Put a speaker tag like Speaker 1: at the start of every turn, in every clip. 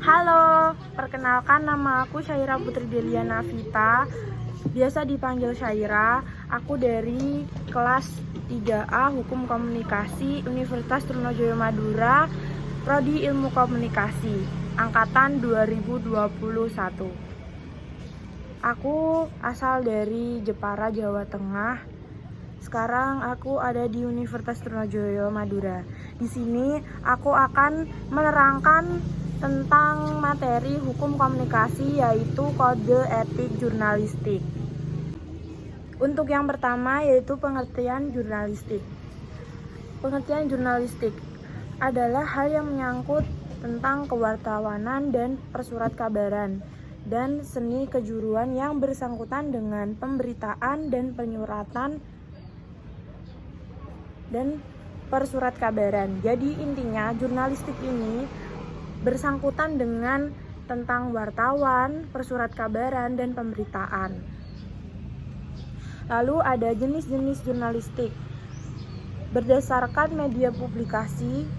Speaker 1: Halo, perkenalkan nama aku Syaira Putri Delia Navita, biasa dipanggil Syaira. Aku dari kelas 3A Hukum Komunikasi Universitas Trunojoyo Madura, Prodi Ilmu Komunikasi, angkatan 2021. Aku asal dari Jepara, Jawa Tengah. Sekarang aku ada di Universitas Trunojoyo Madura. Di sini aku akan menerangkan tentang materi hukum komunikasi, yaitu kode etik jurnalistik. Untuk yang pertama yaitu pengertian jurnalistik. Pengertian jurnalistik adalah hal yang menyangkut tentang kewartawanan dan persurat kabaran dan seni kejuruan yang bersangkutan dengan pemberitaan dan penyuratan dan persurat kabaran. Jadi intinya jurnalistik ini bersangkutan dengan tentang wartawan, persurat kabaran, dan pemberitaan. Lalu ada jenis-jenis jurnalistik. Berdasarkan media publikasi,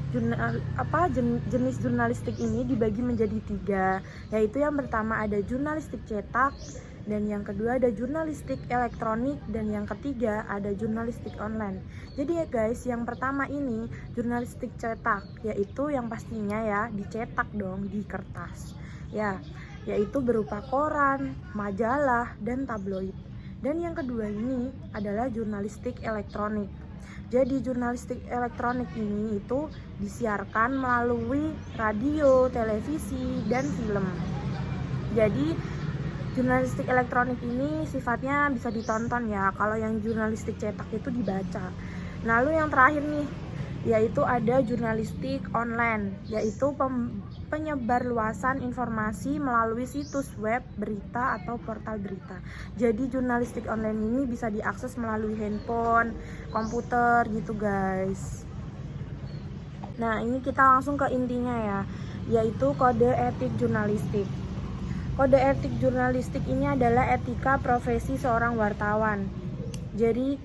Speaker 1: jenis jurnalistik ini dibagi menjadi 3, yaitu yang pertama ada jurnalistik cetak, dan yang kedua ada jurnalistik elektronik, dan yang ketiga ada jurnalistik online. Jadi ya guys, yang pertama ini jurnalistik cetak, yaitu yang pastinya ya dicetak dong di kertas, ya, yaitu berupa koran, majalah, dan tabloid. Dan yang kedua ini adalah jurnalistik elektronik. Jadi jurnalistik elektronik ini itu disiarkan melalui radio, televisi, dan film. Jadi jurnalistik elektronik ini sifatnya bisa ditonton ya, kalau yang jurnalistik cetak itu dibaca. Lalu yang terakhir nih, yaitu ada jurnalistik online, yaitu penyebarluasan informasi melalui situs web, berita, atau portal berita. Jadi jurnalistik online ini bisa diakses melalui handphone, komputer gitu guys. Nah ini kita langsung ke intinya ya, yaitu kode etik jurnalistik. Kode etik jurnalistik ini adalah etika profesi seorang wartawan. Jadi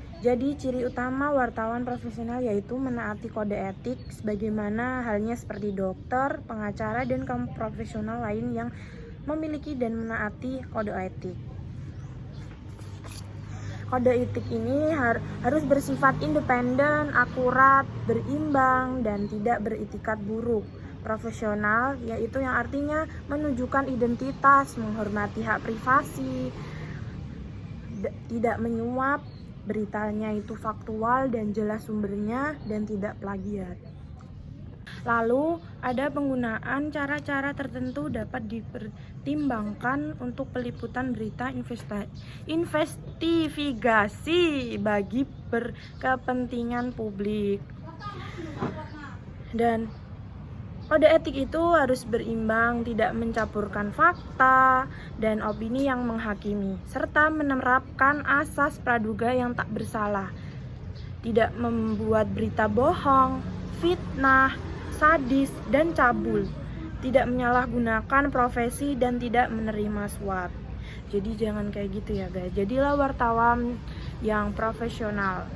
Speaker 1: ciri utama wartawan profesional yaitu menaati kode etik, sebagaimana halnya seperti dokter, pengacara, dan kaum profesional lain yang memiliki dan menaati kode etik. Kode etik ini harus bersifat independen, akurat, berimbang, dan tidak beretikat buruk. Profesional yaitu yang artinya menunjukkan identitas, menghormati hak privasi, tidak menyuap, beritanya itu faktual dan jelas sumbernya, dan tidak plagiat. Lalu ada penggunaan cara-cara tertentu dapat dipertimbangkan untuk peliputan berita investigasi bagi berkepentingan publik. Dan kode etik itu harus berimbang, tidak mencampurkan fakta dan opini yang menghakimi, serta menerapkan asas praduga yang tak bersalah, tidak membuat berita bohong, fitnah, sadis, dan cabul, tidak menyalahgunakan profesi, dan tidak menerima suap. Jadi jangan kayak gitu ya guys, jadilah wartawan yang profesional.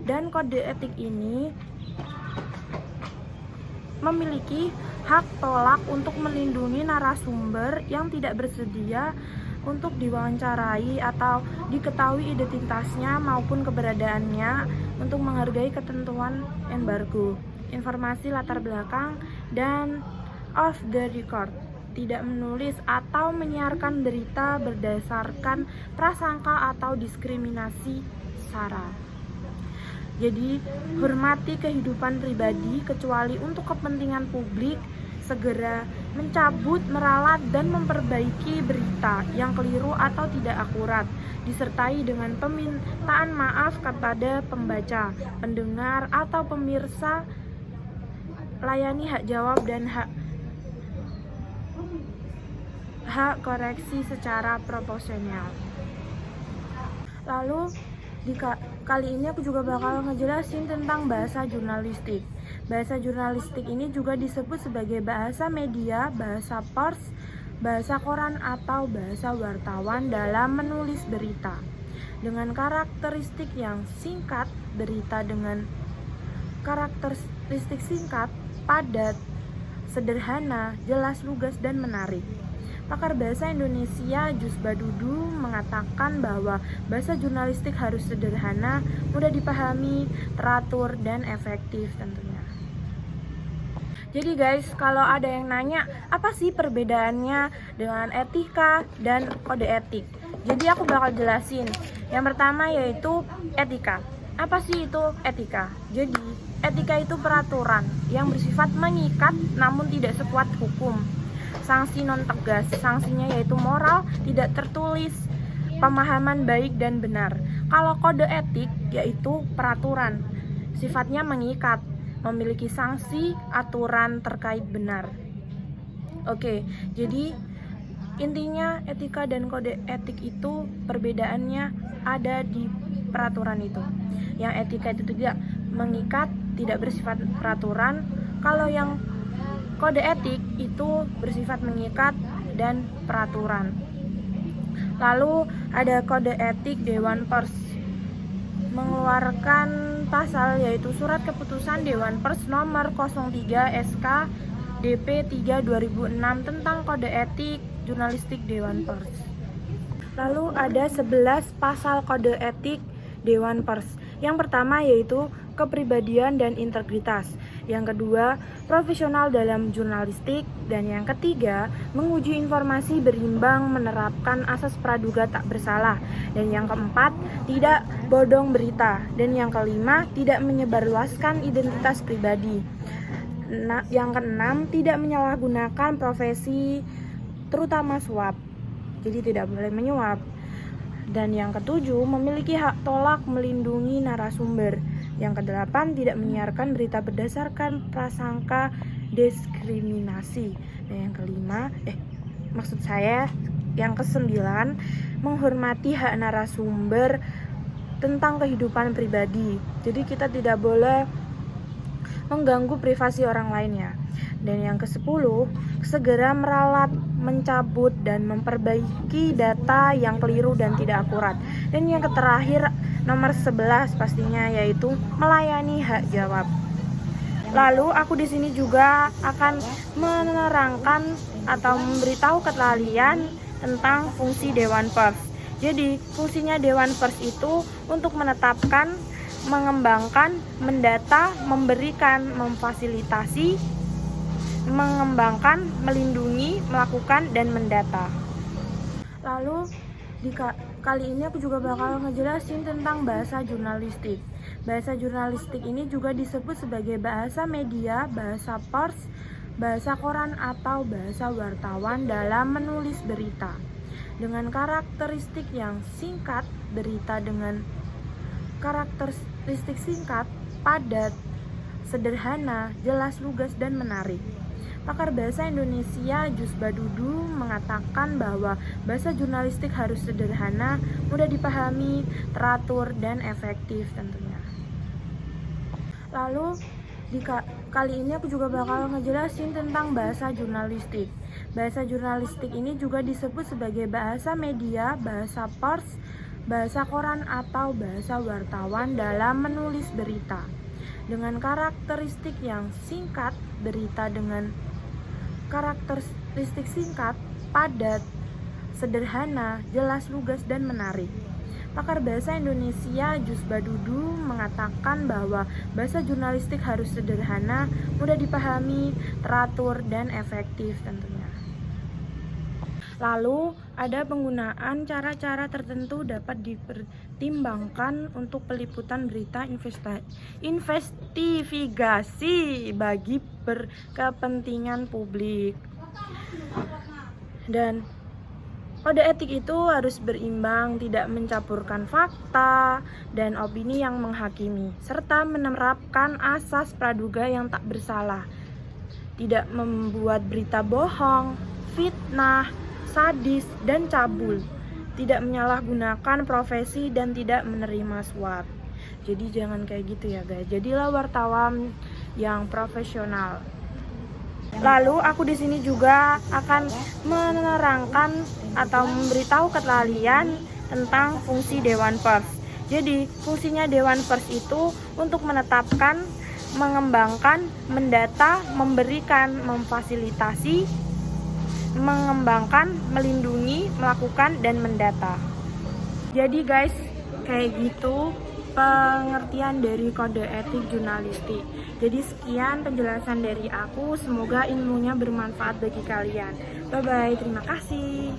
Speaker 1: Dan kode etik ini memiliki hak tolak untuk melindungi narasumber yang tidak bersedia untuk diwawancarai atau diketahui identitasnya maupun keberadaannya, untuk menghargai ketentuan embargo, informasi latar belakang, dan off the record, tidak menulis atau menyiarkan berita berdasarkan prasangka atau diskriminasi sara. Jadi hormati kehidupan pribadi kecuali untuk kepentingan publik, segera mencabut, meralat, dan memperbaiki berita yang keliru atau tidak akurat, disertai dengan permintaan maaf kepada pembaca, pendengar, atau pemirsa. Layani hak jawab dan hak koreksi secara proporsional. Lalu kali ini aku juga bakal ngejelasin tentang bahasa jurnalistik. Bahasa jurnalistik ini juga disebut sebagai bahasa media, bahasa pers, bahasa koran, atau bahasa wartawan dalam menulis berita. Dengan karakteristik yang singkat, berita dengan karakteristik singkat, padat, sederhana, jelas, lugas, dan menarik. Pakar bahasa Indonesia Jus Badudu mengatakan bahwa bahasa jurnalistik harus sederhana, mudah dipahami, teratur, dan efektif tentunya. Jadi guys, kalau ada yang nanya apa sih perbedaannya dengan etika dan kode etik, jadi aku bakal jelasin. Yang pertama yaitu etika. Apa sih itu etika? Jadi etika itu peraturan yang bersifat mengikat namun tidak sekuat hukum. Sanksi non tegas, sanksinya yaitu moral, tidak tertulis, pemahaman baik dan benar. Kalau kode etik yaitu peraturan, sifatnya mengikat, memiliki sanksi, aturan terkait benar. Oke, jadi intinya etika dan kode etik itu perbedaannya ada di peraturan itu. Yang etika itu tidak mengikat, tidak bersifat peraturan. Kalau yang kode etik itu bersifat mengikat dan peraturan. Lalu ada kode etik Dewan Pers mengeluarkan pasal yaitu Surat Keputusan Dewan Pers nomor 03 SK DP 3 2006 tentang kode etik jurnalistik Dewan Pers. Lalu ada 11 pasal kode etik Dewan Pers. Yang pertama yaitu kepribadian dan integritas. Yang kedua, profesional dalam jurnalistik. Dan yang ketiga, menguji informasi berimbang, menerapkan asas praduga tak bersalah. Dan yang keempat, tidak bodong berita. Dan yang kelima, tidak menyebarluaskan identitas pribadi. Yang keenam, tidak menyalahgunakan profesi, terutama suap. Jadi tidak boleh menyuap. Dan yang ketujuh, memiliki hak tolak melindungi narasumber. Yang kedelapan, tidak menyiarkan berita berdasarkan prasangka diskriminasi. Dan yang kelima, yang kesembilan, menghormati hak narasumber tentang kehidupan pribadi. Jadi kita tidak boleh mengganggu privasi orang lainnya. Dan yang ke-10, segera meralat, mencabut, dan memperbaiki data yang keliru dan tidak akurat. Dan yang terakhir, nomor 11 pastinya, yaitu melayani hak jawab. Lalu aku di sini juga akan menerangkan atau memberitahu ke kalian tentang fungsi Dewan Pers. Jadi, fungsinya Dewan Pers itu untuk menetapkan, mengembangkan, mendata, memberikan, memfasilitasi, mengembangkan, melindungi, melakukan, dan mendata. Lalu kali ini aku juga bakal ngejelasin tentang bahasa jurnalistik. Bahasa jurnalistik ini juga disebut sebagai bahasa media, bahasa pers, bahasa koran atau bahasa wartawan dalam menulis berita. Dengan karakteristik yang singkat, berita dengan karakteristik singkat, padat, sederhana, jelas, lugas, dan menarik. Pakar bahasa Indonesia Jus Badudu mengatakan bahwa bahasa jurnalistik harus sederhana, mudah dipahami, teratur, dan efektif tentunya. Lalu kali ini aku juga bakal ngejelasin tentang bahasa jurnalistik. Bahasa jurnalistik ini juga disebut sebagai bahasa media, bahasa pers, bahasa koran atau bahasa wartawan dalam menulis berita. Dengan karakteristik yang singkat, berita dengan karakteristik singkat, padat, sederhana, jelas, lugas, dan menarik. Pakar bahasa Indonesia Jus Badudu mengatakan bahwa bahasa jurnalistik harus sederhana, mudah dipahami, teratur, dan efektif tentunya. Lalu ada penggunaan cara-cara tertentu dapat dipertimbangkan untuk peliputan berita investigasi bagi berkepentingan publik. Dan kode etik itu harus berimbang, tidak mencampurkan fakta dan opini yang menghakimi, serta menerapkan asas praduga yang tak bersalah. Tidak membuat berita bohong, fitnah, sadis, dan cabul. Tidak menyalahgunakan profesi dan tidak menerima suap. Jadi jangan kayak gitu ya guys. Jadilah wartawan yang profesional. Lalu aku di sini juga akan menerangkan atau memberitahu ke kalian tentang fungsi Dewan Pers. Jadi fungsinya Dewan Pers itu untuk menetapkan, mengembangkan, mendata, memberikan, memfasilitasi, mengembangkan, melindungi, melakukan, dan mendata. Jadi guys, kayak gitu pengertian dari kode etik jurnalistik. Jadi sekian penjelasan dari aku, semoga ilmunya bermanfaat bagi kalian. Bye bye, terima kasih.